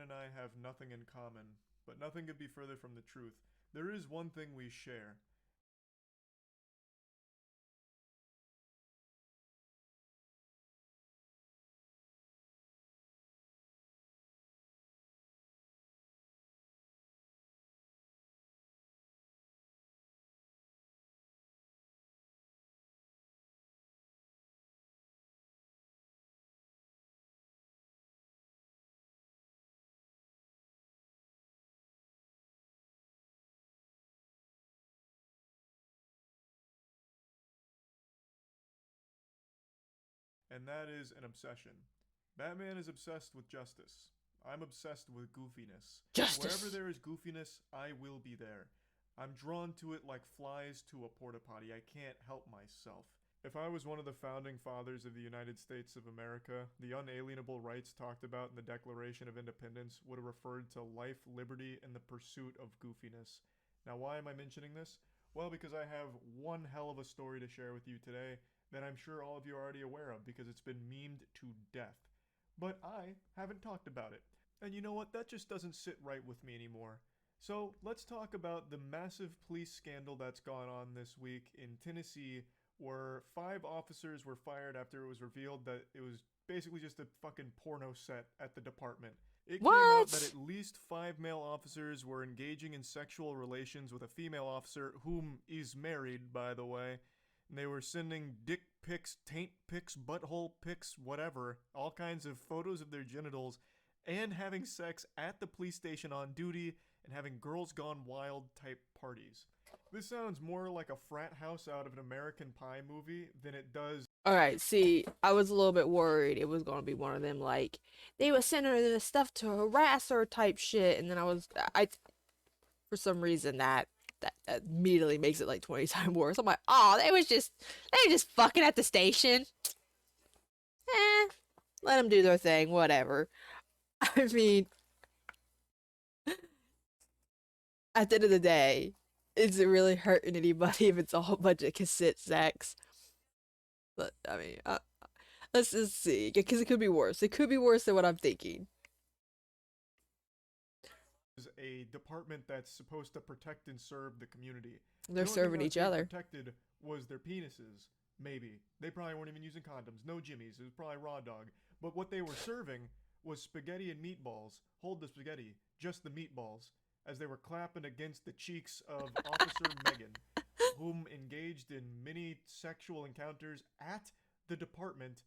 and I have nothing in common, but nothing could be further from the truth. There is one thing we share. And that is an obsession. Batman is obsessed with justice. I'm obsessed with goofiness. Wherever Justice. there is goofiness, I will be there. I'm drawn to it like flies to a porta potty. I can't help myself. If I was one of the founding fathers of the United States of America, the unalienable rights talked about in the Declaration of Independence would have referred to life, liberty, and the pursuit of goofiness. Now, why am I mentioning this? Well, because I have one hell of a story to share with you today that I'm sure all of you are already aware of because it's been memed to death. But I haven't talked about it. And you know what? That just doesn't sit right with me anymore. So let's talk about the massive police scandal that's gone on this week in Tennessee, where 5 officers were fired after it was revealed that it was basically just a fucking porno set at the department. It came out that at What? least 5 male officers were engaging in sexual relations with a female officer, whom is married, by the way. And they were sending dick pics, taint pics, butthole pics, whatever, all kinds of photos of their genitals, and having sex at the police station on duty and having girls gone wild type parties. This sounds more like a frat house out of an American Pie movie than it does. All right, see, I was a little bit worried it was going to be one of them, like, they were sending her this stuff to harass her type shit. And then for some reason, that immediately makes it like 20 times worse. I'm like, oh, they were just fucking at the station. Eh, let them do their thing, whatever. I mean, at the end of the day, is it really hurting anybody if it's a whole bunch of cassette sex? But, I mean, let's just see, because it could be worse. It could be worse than what I'm thinking. A department that's supposed to protect and serve the community. The They're only thing serving that was each being other. protected was their penises. Maybe. They probably weren't even using condoms. No jimmies. It was probably raw dog. But what they were serving was spaghetti and meatballs. Hold the spaghetti. Just the meatballs. As they were clapping against the cheeks of Officer Megan, whom engaged in many sexual encounters at the department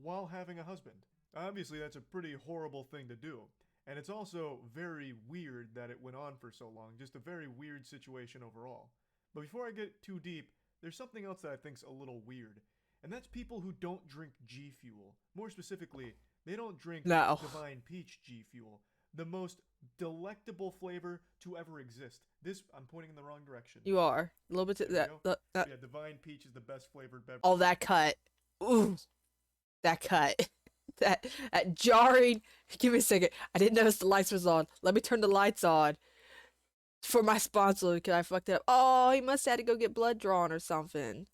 while having a husband. Obviously, that's a pretty horrible thing to do. And it's also very weird that it went on for so long. Just a very weird situation overall. But before I get too deep, there's something else that I think's a little weird. And that's people who don't drink G Fuel. More specifically, they don't drink No, Divine Peach G Fuel. The most delectable flavor to ever exist. This, I'm pointing in the wrong direction. you are a little bit There we go. that Yeah, Divine Peach is the best flavored all beverage. that cut. Ooh, that cut. That jarring. Give me a second. I didn't notice the lights was on. Let me turn the lights on for my sponsor because I fucked it up. Oh, he must have had to go get blood drawn or something.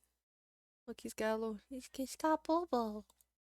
Look, he's got a little. He's got bubble.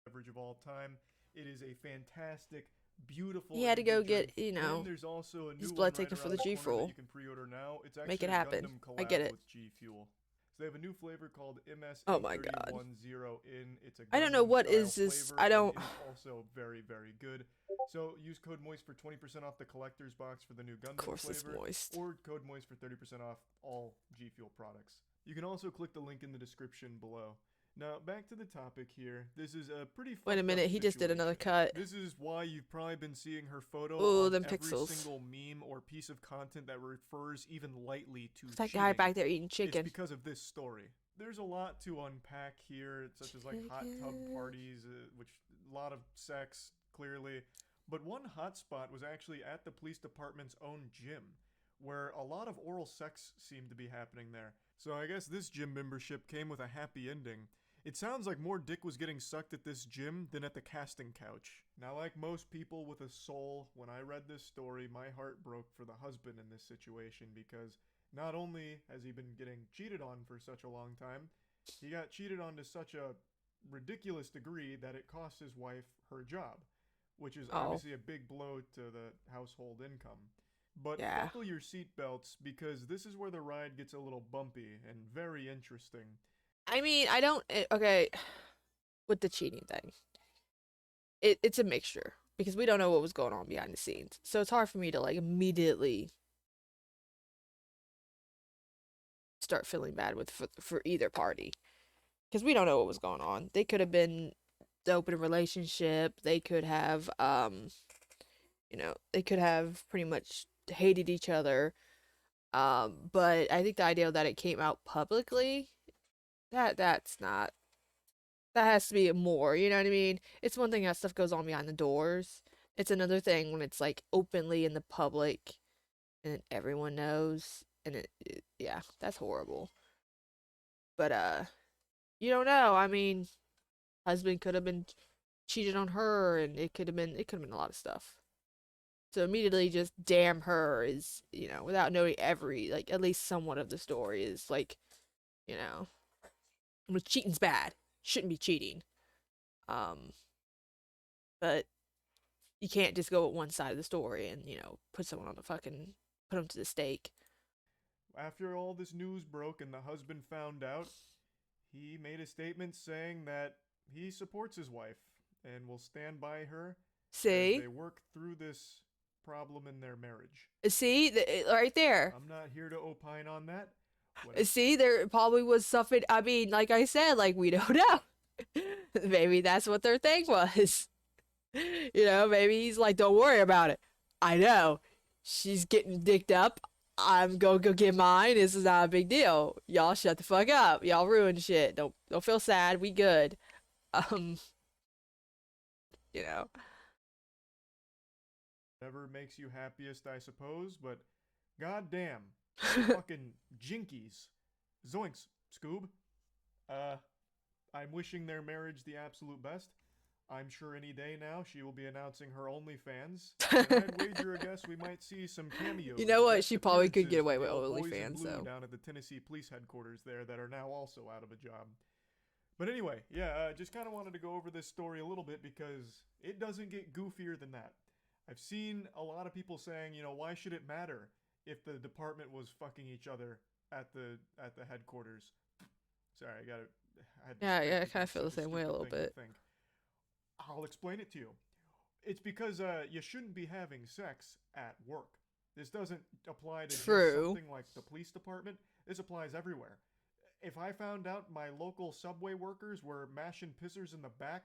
Beverage of all time. It is a fantastic, beautiful He had to energy go drink. get, you And know, there's also a his new one blood right taken for around the the G corner that you Fuel. can pre-order now. It's Make it actually a happen. Gundam I get collab it. with G Fuel. So they have a new flavor called Oh my god. MS-A3110 in. It's a I don't know Gundam what style is this. flavor, I and don't. it is also very, very good. So use code MOIST for 20% off the collector's box for the new Of Gundam course, it's flavor, moist. or code MOIST for 30% off all G Fuel products. You can also click the link in the description below. Now, back to the topic here. This is a pretty Wait a fucked up minute. He just did another situation. cut. This is why you've probably been seeing her photo Ooh, on them every pixels. single meme or piece of content that refers even lightly to Who's that guy cheating. back there eating It's chicken? because of this story. There's a lot to unpack here, such as like hot tub Chicken. parties, which a lot of sex, clearly. But one hotspot was actually at the police department's own gym, where a lot of oral sex seemed to be happening there. So I guess this gym membership came with a happy ending. It sounds like more dick was getting sucked at this gym than at the casting couch. Now, like most people with a soul, when I read this story, my heart broke for the husband in this situation because not only has he been getting cheated on for such a long time, he got cheated on to such a ridiculous degree that it cost his wife her job, which is Oh, obviously a big blow to the household income. But yeah. buckle your seatbelts because this is where the ride gets a little bumpy and very interesting. I mean, I don't. Okay, with the cheating thing, it's a mixture because we don't know what was going on behind the scenes, so it's hard for me to like immediately start feeling bad with for either party because we don't know what was going on. They could have been the open relationship. They could have they could have pretty much hated each other. But I think the idea that it came out publicly, that's not that has to be more, you know what I mean? It's one thing that stuff goes on behind the doors. It's another thing when it's like openly in the public and everyone knows and yeah, that's horrible. But you don't know. I mean, husband could have been cheated on her and it could have been a lot of stuff. So immediately just damn her is, without knowing every like at least somewhat of the story is like, you know, cheating's bad. Shouldn't be cheating. Um, but you can't just go with one side of the story and, put someone on the fucking put them to the stake. After all this news broke and the husband found out, he made a statement saying that he supports his wife and will stand by her as See? they work through this problem in their marriage. See, right there. I'm not here to opine on that. See, there probably was something. I mean, like I said, like we don't know. Maybe that's what their thing was. Maybe he's like, don't worry about it. I know. She's getting dicked up. I'm gonna go get mine. This is not a big deal. Y'all shut the fuck up. Y'all ruined shit. Don't feel sad. We good. Um, you know. Whatever makes you happiest, I suppose, but goddamn, fucking jinkies. Zoinks, Scoob. I'm wishing their marriage the absolute best. I'm sure any day now she will be announcing her OnlyFans. And I'd wager a guess we might see some cameos. You know what? guest She probably could get appearances away from with the old Boys in OnlyFans, Blue so. down at the Tennessee Police Headquarters there that are now also out of a job. But anyway, yeah, just kind of wanted to go over this story a little bit because it doesn't get goofier than that. I've seen a lot of people saying, why should it matter if the department was fucking each other at the headquarters? Sorry, I had to Yeah, spit yeah, I because kind of it's feel the such a same way a stupid little thing to bit. think. I'll explain it to you. It's because you shouldn't be having sex at work. This doesn't apply to just True. something like the police department. This applies everywhere. If I found out my local subway workers were mashing pissers in the back,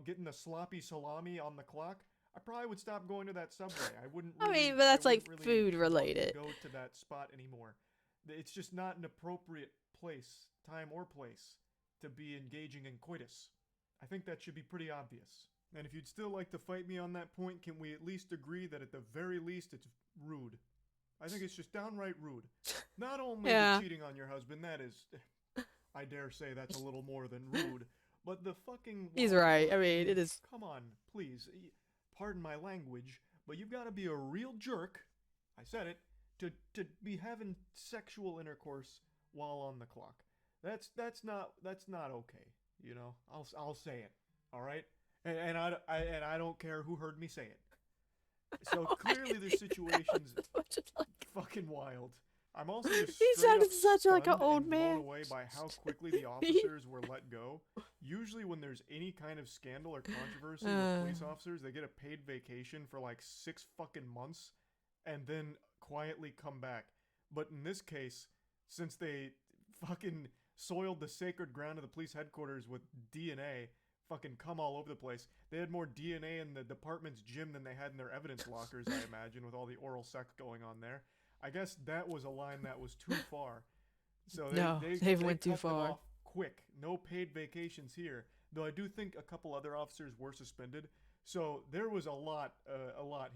getting the sloppy salami on the clock, I probably would stop going to that subway. I wouldn't I really, mean, but that's like really food want to related. go to that spot anymore. It's just not an appropriate place, time or place, to be engaging in coitus. I think that should be pretty obvious. And if you'd still like to fight me on that point, can we at least agree that at the very least it's rude? I think it's just downright rude. Not only Yeah. the cheating on your husband, that is, I dare say that's a little more than rude, but the fucking... He's right. I mean, it is. Come on, please. Pardon my language, but you've got to be a real jerk, I said it, to be having sexual intercourse while on the clock. That's not okay. I'll say it. All right, and I don't care who heard me say it. So clearly the situation's fucking wild. I'm also just He straight sounded up such like an stunned old and blown man. away by how quickly the officers were let go. Usually when there's any kind of scandal or controversy with police officers, they get a paid vacation for like 6 fucking months and then quietly come back. But in this case, since they fucking soiled the sacred ground of the police headquarters with DNA, fucking come all over the place. They had more DNA in the department's gym than they had in their evidence lockers, I imagine, with all the oral sex going on there. I guess that was a line that was too far. So they went too cut them far. off quick. No paid vacations here. Though I do think a couple other officers were suspended. So there was a lot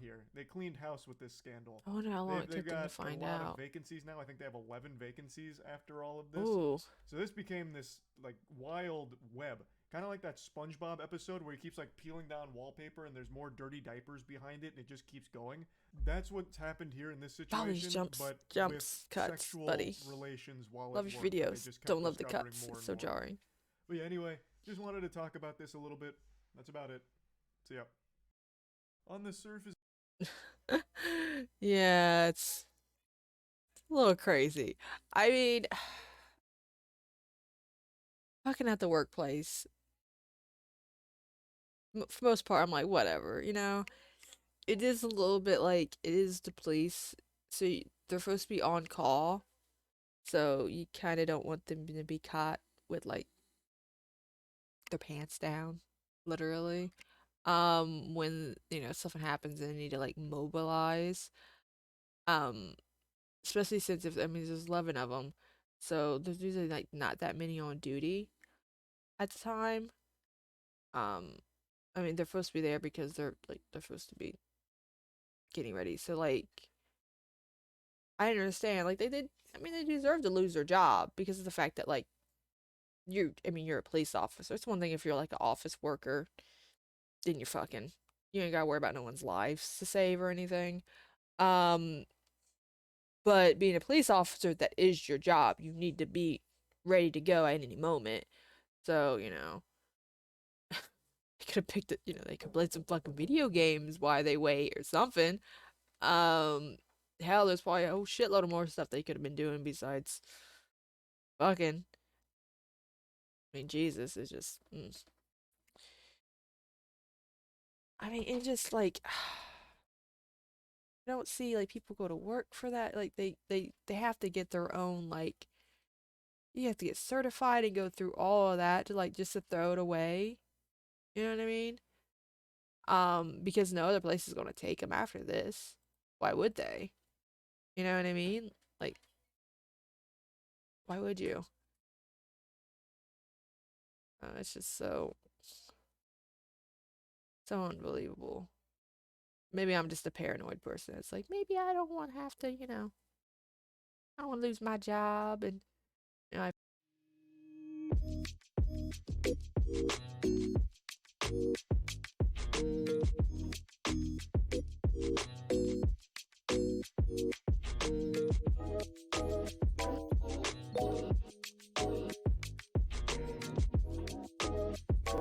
here. They cleaned house with this scandal. I wonder how long it They've took them to got find a lot out. of vacancies now. I think they have 11 vacancies after all of this. Ooh. So this became this like wild web. Kind of like that SpongeBob episode where he keeps like peeling down wallpaper and there's more dirty diapers behind it and it just keeps going. That's what's happened here in this situation. All these jumps, but with cuts, sexual buddy. relations while Love at your work, they videos. just kept Don't love the discovering cuts. more It's and so more. jarring. But yeah, anyway, just wanted to talk about this a little bit. That's about it. See ya. On the surface, Yeah, it's a little crazy. I mean, fucking at the workplace, for most part, I'm like, whatever, you know? It is a little bit like, it is the police, so they're supposed to be on call, so you kind of don't want them to be caught with, like, their pants down, literally. When, something happens and they need to, like, mobilize. Um, Especially since if I mean there's 11 of them, so there's usually like not that many on duty at the time. Um, I mean they're supposed to be there because they're supposed to be getting ready. So like I understand like they did. I mean they deserve to lose their job because of the fact that like you're a police officer. It's one thing if you're like an office worker, then you ain't gotta worry about no one's lives to save or anything. Um, but being a police officer, that is your job. You need to be ready to go at any moment. So, they could have picked it, they could play some fucking video games while they wait or something. Um, Hell, there's probably a whole shitload of more stuff they could have been doing besides fucking. I mean, Jesus, it's just. I mean, it's just like. I don't see like people go to work for that. Like they have to get their own like you have to get certified and go through all of that to like just to throw it away. You know what I mean? Because no other place is gonna take them after this. Why would they? You know what I mean? Like, why would you? It's just so unbelievable. Maybe I'm just a paranoid person. It's like maybe I don't want to have to, I don't want to lose my job, and I